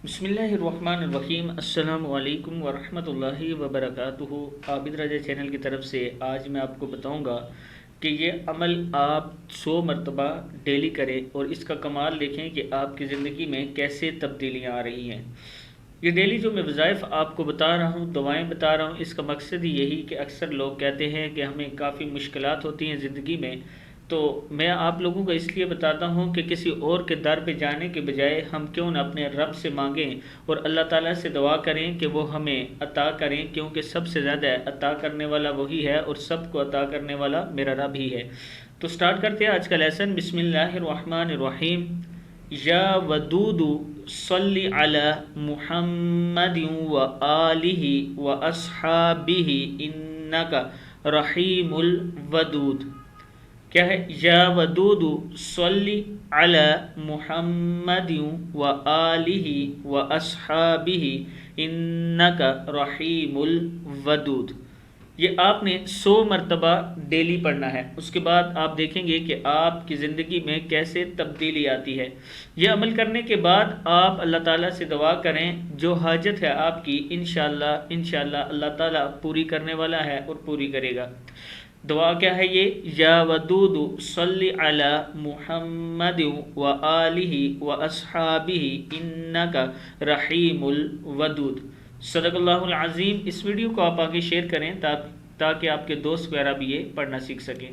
بسم اللہ الرحمن الرحیم۔ السلام علیکم ورحمۃ اللہ وبرکاتہ۔ عابد رضا چینل کی طرف سے آج میں آپ کو بتاؤں گا کہ یہ عمل آپ 100 مرتبہ ڈیلی کریں اور اس کا کمال دیکھیں کہ آپ کی زندگی میں کیسے تبدیلیاں آ رہی ہیں۔ یہ ڈیلی جو میں وظائف آپ کو بتا رہا ہوں، دعائیں بتا رہا ہوں، اس کا مقصد ہی یہی کہ اکثر لوگ کہتے ہیں کہ ہمیں کافی مشکلات ہوتی ہیں زندگی میں، تو میں آپ لوگوں کو اس لیے بتاتا ہوں کہ کسی اور کے در پہ جانے کے بجائے ہم کیوں نہ اپنے رب سے مانگیں اور اللہ تعالیٰ سے دعا کریں کہ وہ ہمیں عطا کریں، کیونکہ سب سے زیادہ عطا کرنے والا وہی ہے اور سب کو عطا کرنے والا میرا رب ہی ہے۔ تو سٹارٹ کرتے ہیں آج کا لیسن۔ بسم اللہ الرحمن الرحیم۔ یا ودود صلی علی محمد و آلہ و اصحابہ انک رحیم الودود۔ کیا ہے؟ یا ودود صلی علی محمد و آلہ و اصحابہ انک رحیم الودود۔ یہ آپ نے 100 مرتبہ ڈیلی پڑھنا ہے۔ اس کے بعد آپ دیکھیں گے کہ آپ کی زندگی میں کیسے تبدیلی آتی ہے۔ یہ عمل کرنے کے بعد آپ اللہ تعالیٰ سے دعا کریں، جو حاجت ہے آپ کی انشاءاللہ اللہ تعالیٰ پوری کرنے والا ہے اور پوری کرے گا۔ دعا کیا ہے یہ؟ یا ودود صلی علی محمد و آلہ و اصحابہ انک رحیم الودود۔ صدق اللہ العظیم۔ اس ویڈیو کو آپ آگے شیئر کریں تاکہ آپ کے دوست وغیرہ بھی یہ پڑھنا سیکھ سکیں۔